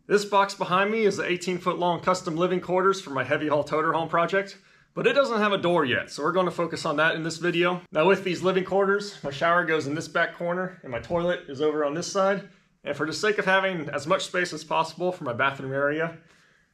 This box behind me is the 18-foot long custom living quarters for my HeavyHaul ToterHome project, but it doesn't have a door yet, so we're going to focus on that in this video. Now with these living quarters, my shower goes in this back corner and my toilet is over on this side. And for the sake of having as much space as possible for my bathroom area,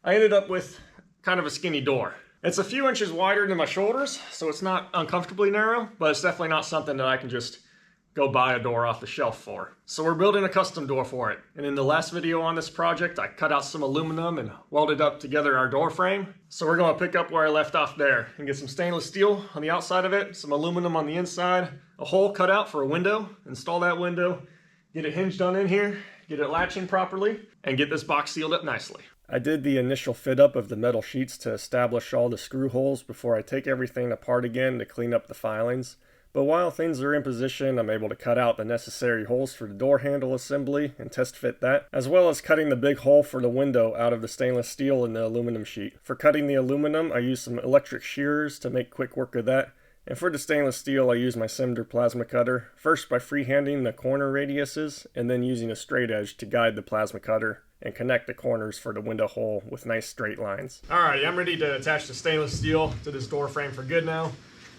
I ended up with kind of a skinny door. It's a few inches wider than my shoulders, so it's not uncomfortably narrow, but it's definitely not something that I can just go buy a door off the shelf for. So we're building a custom door for it. And in the last video on this project, I cut out some aluminum and welded up together our door frame. So we're going to pick up where I left off there and get some stainless steel on the outside of it, some aluminum on the inside, a hole cut out for a window, install that window, get it hinged on in here, get it latching properly, and get this box sealed up nicely. I did the initial fit up of the metal sheets to establish all the screw holes before I take everything apart again to clean up the filings. But while things are in position, I'm able to cut out the necessary holes for the door handle assembly and test fit that, as well as cutting the big hole for the window out of the stainless steel and the aluminum sheet. For cutting the aluminum, I used some electric shearers to make quick work of that. And for the stainless steel, I used my Cinder plasma cutter, first by freehanding the corner radiuses, and then using a straight edge to guide the plasma cutter and connect the corners for the window hole with nice straight lines. Alright, I'm ready to attach the stainless steel to this door frame for good now.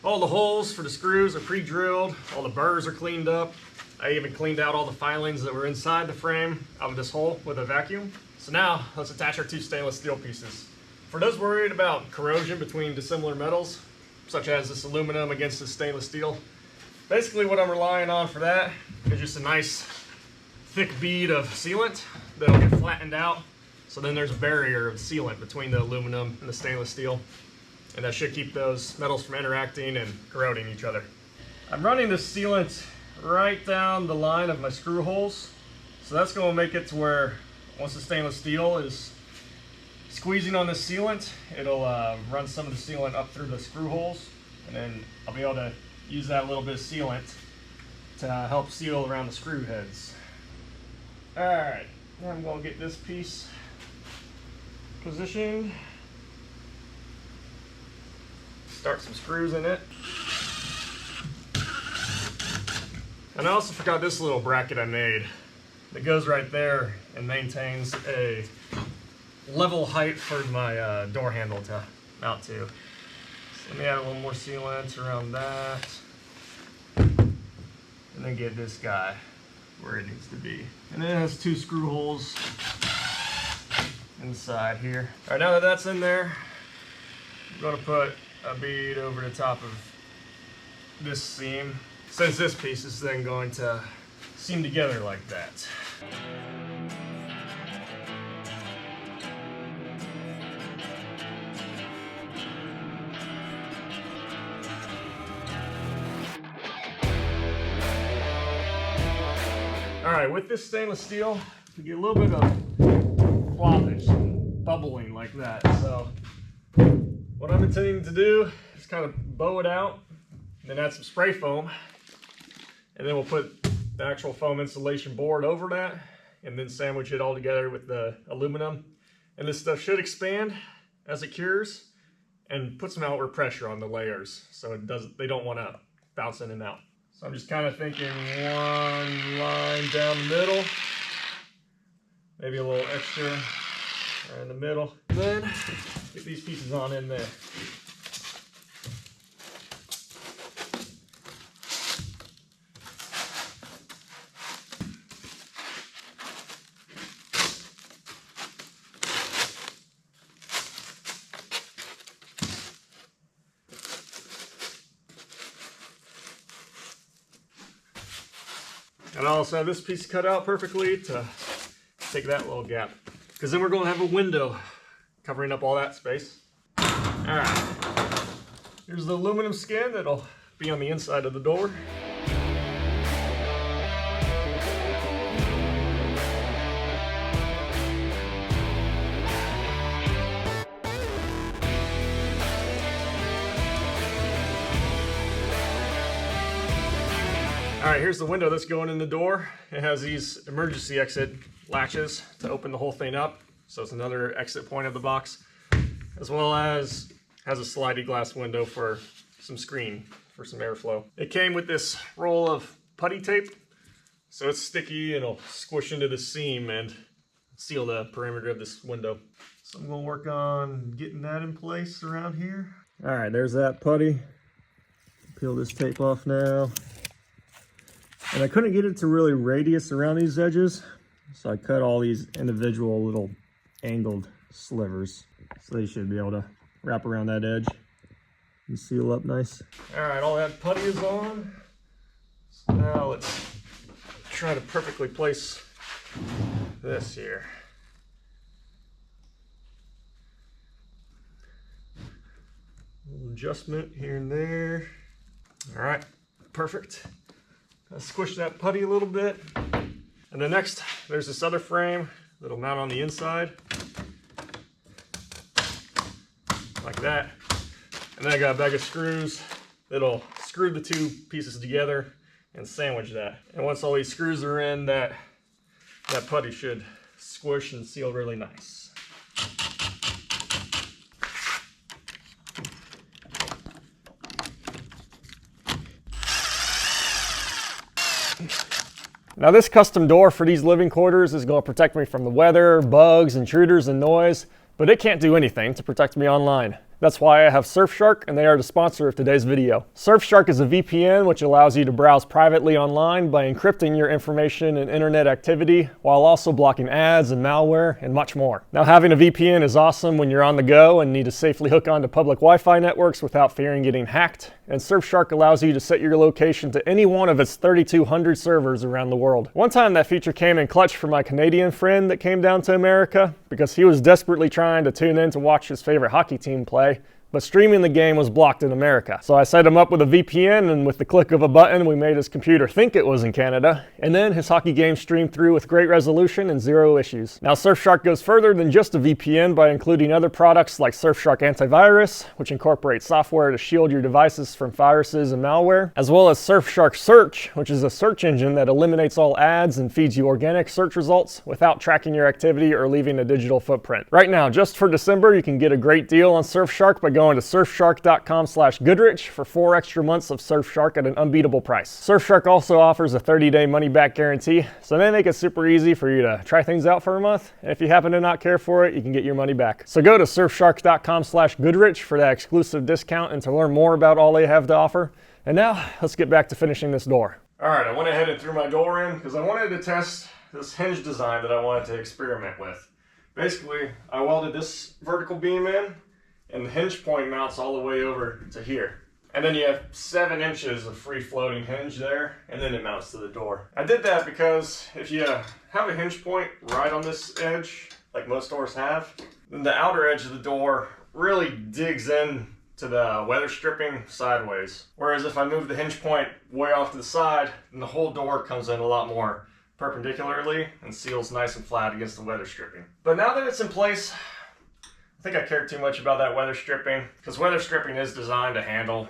All the holes for the screws are pre-drilled, all the burrs are cleaned up. I even cleaned out all the filings that were inside the frame out of this hole with a vacuum. So now, let's attach our two stainless steel pieces. For those worried about corrosion between dissimilar metals, such as this aluminum against this stainless steel, basically what I'm relying on for that is just a nice thick bead of sealant that'll get flattened out, so then there's a barrier of sealant between the aluminum and the stainless steel, and that should keep those metals from interacting and corroding each other. I'm running this sealant right down the line of my screw holes, so that's going to make it to where once the stainless steel is squeezing on this sealant, it'll run some of the sealant up through the screw holes, and then I'll be able to use that little bit of sealant to help seal around the screw heads. Alright, now I'm going to get this piece positioned. Start some screws in it. And I also forgot this little bracket I made that goes right there and maintains a level height for my door handle to mount to. So let me add a little more sealant around that. And then get this guy where it needs to be. And then it has two screw holes inside here. All right, now that that's in there, I'm gonna put a bead over the top of this seam, since this piece is then going to seam together like that. Alright, with this stainless steel, you get a little bit of ploppage and bubbling like that. So what I'm intending to do is kind of bow it out, then add some spray foam, and then we'll put the actual foam insulation board over that, and then sandwich it all together with the aluminum. And this stuff should expand as it cures and put some outward pressure on the layers, so they don't want to bounce in and out. So I'm just kind of thinking one line down the middle, maybe a little extra right in the middle. Then get these pieces on in there. And I also have this piece cut out perfectly to take that little gap, because then we're going to have a window covering up all that space. Alright, here's the aluminum skin that'll be on the inside of the door. Alright, here's the window that's going in the door. It has these emergency exit latches to open the whole thing up, so it's another exit point of the box, as well as has a slidey glass window for some screen for some airflow. It came with this roll of putty tape, so it's sticky and it'll squish into the seam, and seal the perimeter of this window. So I'm gonna work on getting that in place around here. All right, there's that putty. Peel this tape off now. And I couldn't get it to really radius around these edges, so I cut all these individual little angled slivers. So they should be able to wrap around that edge and seal up nice. All right, all that putty is on. So now let's try to perfectly place this here. A little adjustment here and there. All right, perfect. I'll squish that putty a little bit. And then next, there's this other frame that'll mount on the inside. Like that. And then I got a bag of screws that'll screw the two pieces together and sandwich that. And once all these screws are in, that putty should squish and seal really nice. Now this custom door for these living quarters is going to protect me from the weather, bugs, intruders, and noise, but it can't do anything to protect me online. That's why I have Surfshark, and they are the sponsor of today's video. Surfshark is a VPN which allows you to browse privately online by encrypting your information and internet activity while also blocking ads and malware and much more. Now having a VPN is awesome when you're on the go and need to safely hook onto public Wi-Fi networks without fearing getting hacked, and Surfshark allows you to set your location to any one of its 3,200 servers around the world. One time that feature came in clutch for my Canadian friend that came down to America because he was desperately trying to tune in to watch his favorite hockey team play, but streaming the game was blocked in America. So I set him up with a VPN, and with the click of a button, we made his computer think it was in Canada, and then his hockey game streamed through with great resolution and zero issues. Now Surfshark goes further than just a VPN by including other products like Surfshark Antivirus, which incorporates software to shield your devices from viruses and malware, as well as Surfshark Search, which is a search engine that eliminates all ads and feeds you organic search results without tracking your activity or leaving a digital footprint. Right now, just for December, you can get a great deal on Surfshark by going to surfshark.com/Goodrich for 4 extra months of Surfshark at an unbeatable price. Surfshark also offers a 30-day money-back guarantee, so they make it super easy for you to try things out for a month. And if you happen to not care for it, you can get your money back. So go to surfshark.com/Goodrich for that exclusive discount and to learn more about all they have to offer. And now, let's get back to finishing this door. All right, I went ahead and threw my door in because I wanted to test this hinge design that I wanted to experiment with. Basically, I welded this vertical beam in, and the hinge point mounts all the way over to here. And then you have 7 inches of free floating hinge there, and then it mounts to the door. I did that because if you have a hinge point right on this edge, like most doors have, then the outer edge of the door really digs in to the weather stripping sideways. Whereas if I move the hinge point way off to the side, then the whole door comes in a lot more perpendicularly and seals nice and flat against the weather stripping. But now that it's in place, I think I cared too much about that weather stripping, because weather stripping is designed to handle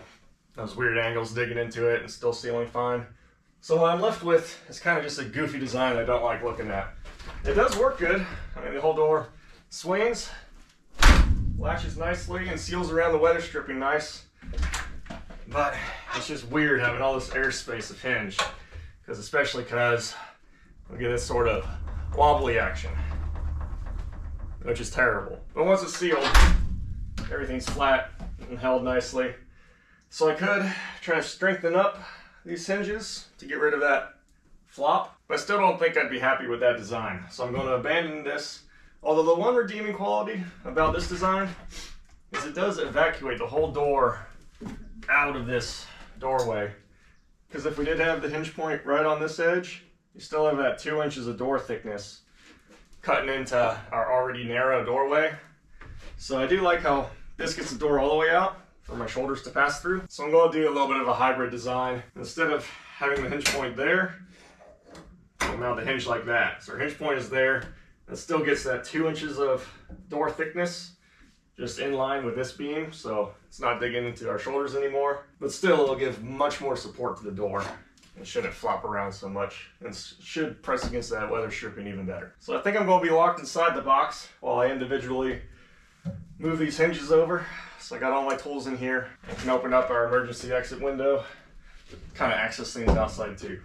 those weird angles digging into it and still sealing fine. So what I'm left with is kind of just a goofy design I don't like looking at. It does work good. I mean, the whole door swings, latches nicely, and seals around the weather stripping nice. But it's just weird having all this airspace of hinge, especially because we get this sort of wobbly action, which is terrible. But once it's sealed, everything's flat and held nicely. So I could try to strengthen up these hinges to get rid of that flop, but I still don't think I'd be happy with that design. So I'm going to abandon this. Although the one redeeming quality about this design is it does evacuate the whole door out of this doorway. Because if we did have the hinge point right on this edge, you still have that 2 inches of door thickness cutting into our already narrow doorway. So I do like how this gets the door all the way out for my shoulders to pass through. So I'm going to do a little bit of a hybrid design. Instead of having the hinge point there, I'll mount the hinge like that. So our hinge point is there. It still gets that 2 inches of door thickness just in line with this beam, so it's not digging into our shoulders anymore. But still, it'll give much more support to the door. It shouldn't flop around so much, and should press against that weather stripping even better. So I think I'm going to be locked inside the box while I individually move these hinges over. So I got all my tools in here. I can open up our emergency exit window, kind of access things outside too.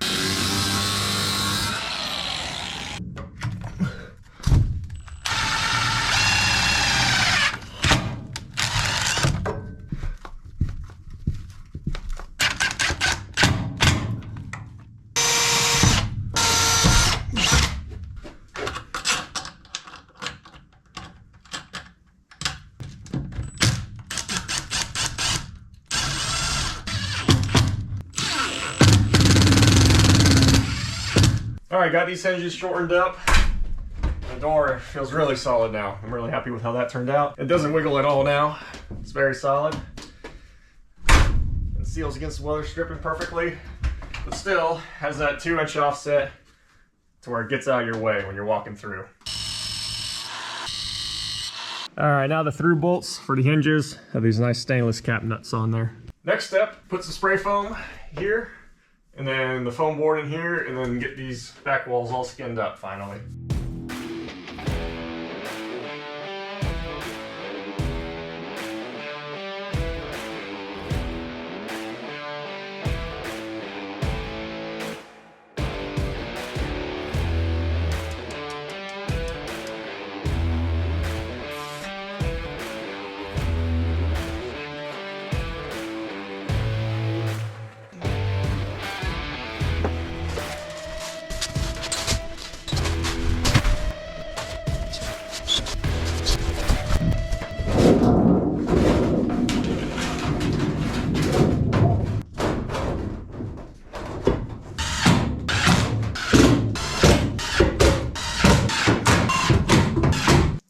All right, got these hinges shortened up. The door feels really solid now. I'm really happy with how that turned out. It doesn't wiggle at all now. It's very solid. And seals against the weather stripping perfectly, but still has that 2-inch offset to where it gets out of your way when you're walking through. All right, now the through bolts for the hinges have these nice stainless cap nuts on there. Next step, put some spray foam here, and then the foam board in here, and then get these back walls all skinned up finally.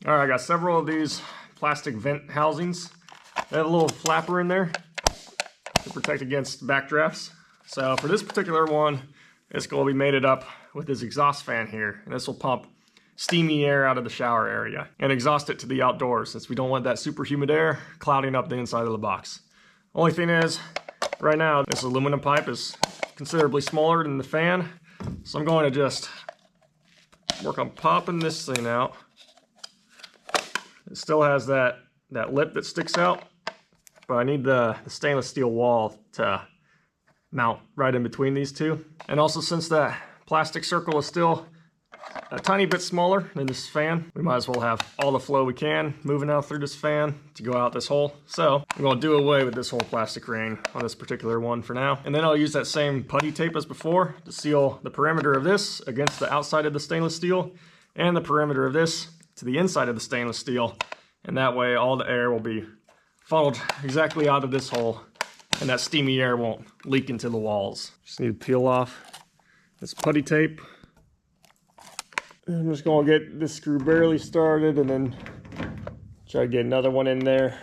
All right, I got several of these plastic vent housings. They have a little flapper in there to protect against backdrafts. So for this particular one, it's going to be mated up with this exhaust fan here, and this will pump steamy air out of the shower area and exhaust it to the outdoors, since we don't want that super humid air clouding up the inside of the box. Only thing is, right now, this aluminum pipe is considerably smaller than the fan, so I'm going to just work on popping this thing out. It still has that lip that sticks out, but I need the stainless steel wall to mount right in between these two. And also, since that plastic circle is still a tiny bit smaller than this fan, we might as well have all the flow we can moving out through this fan to go out this hole. So I'm going to do away with this whole plastic ring on this particular one for now. And then I'll use that same putty tape as before to seal the perimeter of this against the outside of the stainless steel and the perimeter of this to the inside of the stainless steel. And that way all the air will be funneled exactly out of this hole, and that steamy air won't leak into the walls. Just need to peel off this putty tape. I'm just going to get this screw barely started and then try to get another one in there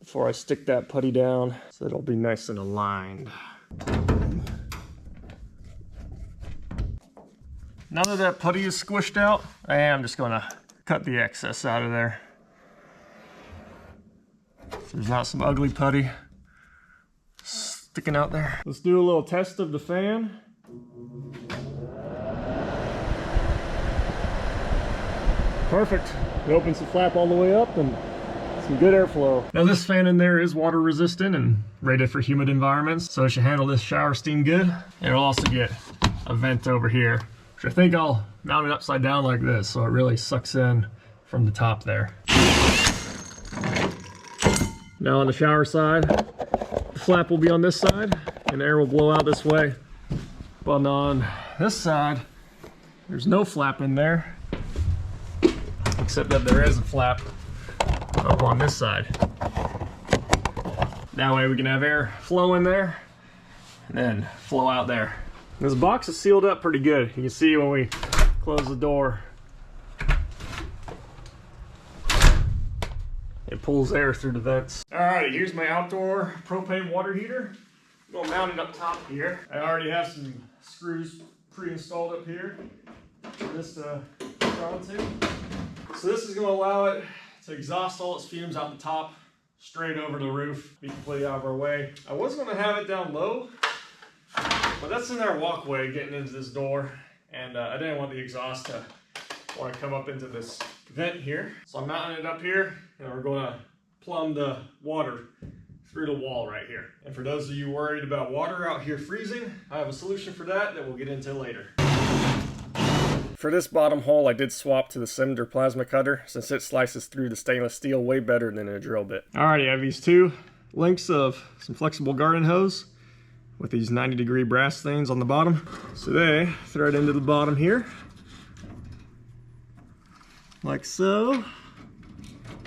before I stick that putty down so it'll be nice and aligned. Now that that putty is squished out, I am just going to cut the excess out of there. So there's not some ugly putty sticking out there. Let's do a little test of the fan. Perfect. It opens the flap all the way up and some good airflow. Now this fan in there is water resistant and rated for humid environments, so it should handle this shower steam good. It'll also get a vent over here, which I think I'll mount it upside down like this so it really sucks in from the top there. Now on the shower side, the flap will be on this side and air will blow out this way. But on this side, there's no flap in there, except that there is a flap up on this side. That way we can have air flow in there and then flow out there. This box is sealed up pretty good. You can see when we close the door, it pulls air through the vents. Alright, here's my outdoor propane water heater. I'm going to mount it up top here. I already have some screws pre-installed up here for this to hook onto. So this is going to allow it to exhaust all its fumes out the top, straight over the roof, be completely out of our way. I was going to have it down low, but that's in our walkway getting into this door, and I didn't want the exhaust to want to come up into this vent here. So I'm mounting it up here, and we're going to plumb the water through the wall right here. And for those of you worried about water out here freezing, I have a solution for that we'll get into later. For this bottom hole, I did swap to the Cinder plasma cutter since it slices through the stainless steel way better than a drill bit. Alrighty, I have these two lengths of some flexible garden hose with these 90-degree brass things on the bottom. So they thread into the bottom here, like so.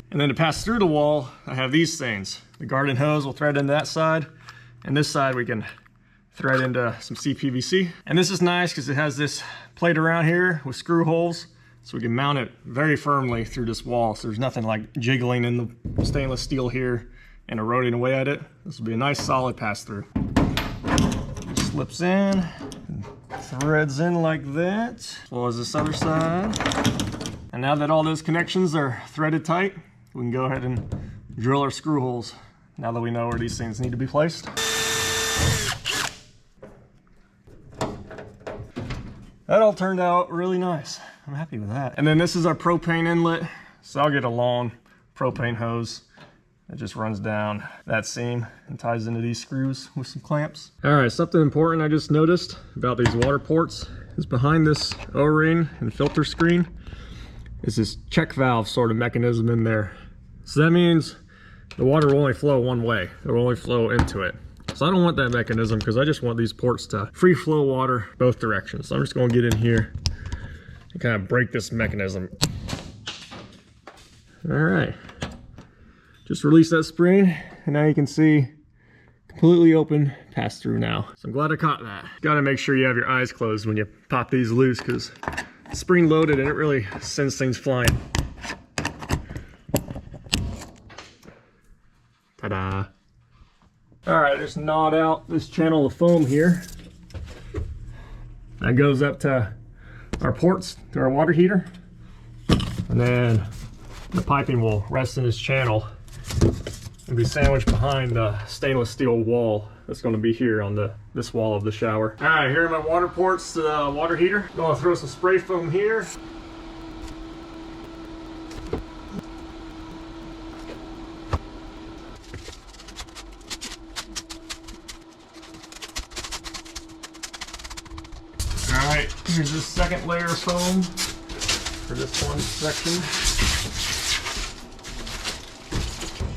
And then to pass through the wall, I have these things. The garden hose will thread into that side, and this side we can thread into some CPVC. And this is nice because it has this plate around here with screw holes, so we can mount it very firmly through this wall. So there's nothing like jiggling in the stainless steel here and eroding away at it. This will be a nice solid pass through. Slips in, and threads in like that, as well as this other side. And now that all those connections are threaded tight, we can go ahead and drill our screw holes now that we know where these things need to be placed. That all turned out really nice. I'm happy with that. And then this is our propane inlet. So I'll get a long propane hose that just runs down that seam and ties into these screws with some clamps. All right, something important I just noticed about these water ports is behind this O-ring and filter screen is this check valve sort of mechanism in there. So that means the water will only flow one way. It will only flow into it. So I don't want that mechanism because I just want these ports to free flow water both directions. So I'm just going to get in here and kind of break this mechanism. All right. Just release that spring and now you can see completely open pass through now. So I'm glad I caught that. Got to make sure you have your eyes closed when you pop these loose because it's spring loaded and it really sends things flying. Ta-da. All right, just gnawed out this channel of foam here. That goes up to our ports, to our water heater. And then the piping will rest in this channel and be sandwiched behind the stainless steel wall that's going to be here on this wall of the shower. All right, here are my water ports to the water heater. Going to throw some spray foam here. Alright, here's the second layer of foam for this one section.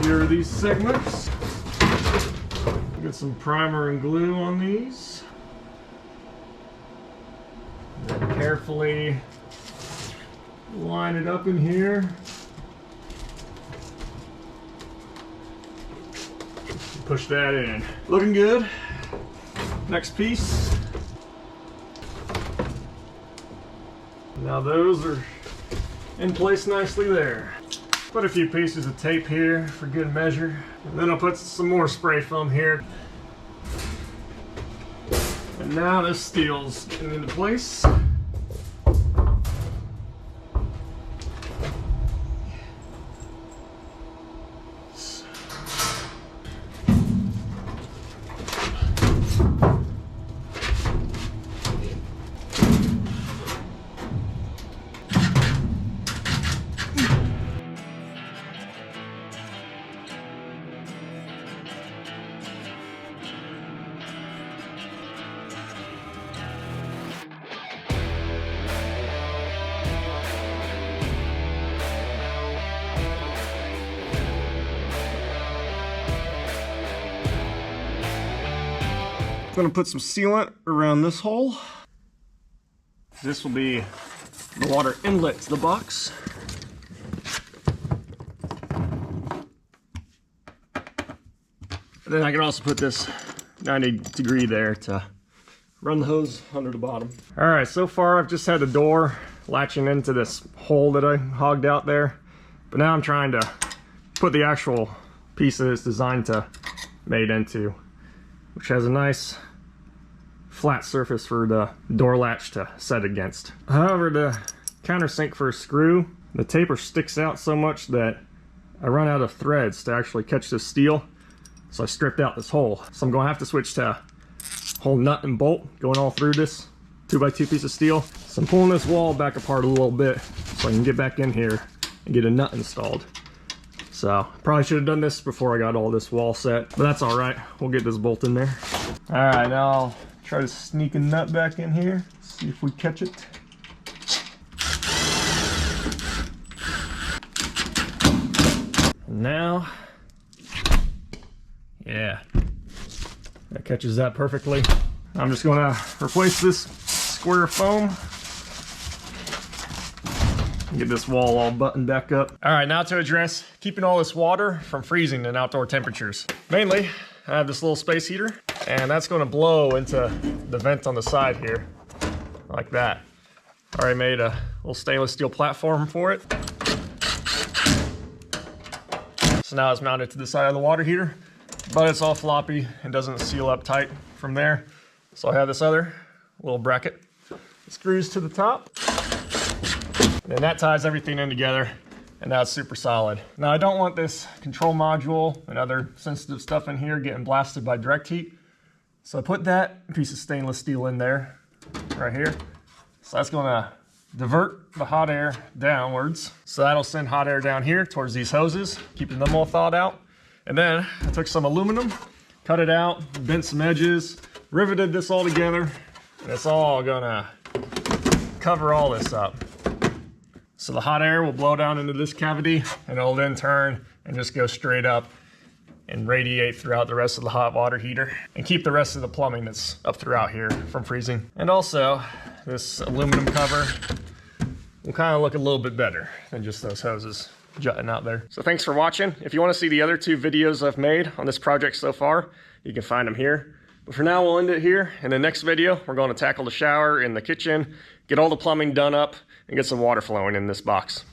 Here are these segments. Get some primer and glue on these. And then carefully line it up in here. Push that in. Looking good. Next piece. Now those are in place nicely there. Put a few pieces of tape here for good measure. And then I'll put some more spray foam here. And now this steel's getting into place. I'm going to put some sealant around this hole. This will be the water inlet to the box. And then I can also put this 90-degree there to run the hose under the bottom. All right, so far I've just had the door latching into this hole that I hogged out there. But now I'm trying to put the actual piece that it's designed to made into, which has a nice flat surface for the door latch to set against. However, the countersink for a screw, the taper sticks out so much that I run out of threads to actually catch this steel. So I stripped out this hole. So I'm gonna have to switch to whole nut and bolt going all through this 2x2 piece of steel. So I'm pulling this wall back apart a little bit so I can get back in here and get a nut installed. So probably should have done this before I got all this wall set, but that's all right. We'll get this bolt in there. All right, now I'll try to sneak a nut back in here, see if we catch it. And now, yeah, that catches that perfectly. I'm just gonna replace this square of foam and get this wall all buttoned back up. All right, now to address keeping all this water from freezing in outdoor temperatures. Mainly, I have this little space heater. And that's going to blow into the vent on the side here, like that. I already made a little stainless steel platform for it. So now it's mounted to the side of the water heater, but it's all floppy and doesn't seal up tight from there. So I have this other little bracket that screws to the top, and then that ties everything in together, and now it's super solid. Now I don't want this control module and other sensitive stuff in here getting blasted by direct heat. So I put that piece of stainless steel in there, right here. So that's gonna divert the hot air downwards. So that'll send hot air down here towards these hoses, keeping them all thawed out. And then I took some aluminum, cut it out, bent some edges, riveted this all together, and it's all gonna cover all this up. So the hot air will blow down into this cavity, and it'll then turn and just go straight up and radiate throughout the rest of the hot water heater and keep the rest of the plumbing that's up throughout here from freezing. And also, this aluminum cover will kind of look a little bit better than just those hoses jutting out there. So thanks for watching. If you want to see the other 2 videos I've made on this project so far, you can find them here. But for now, we'll end it here. In the next video, we're going to tackle the shower in the kitchen, get all the plumbing done up, and get some water flowing in this box.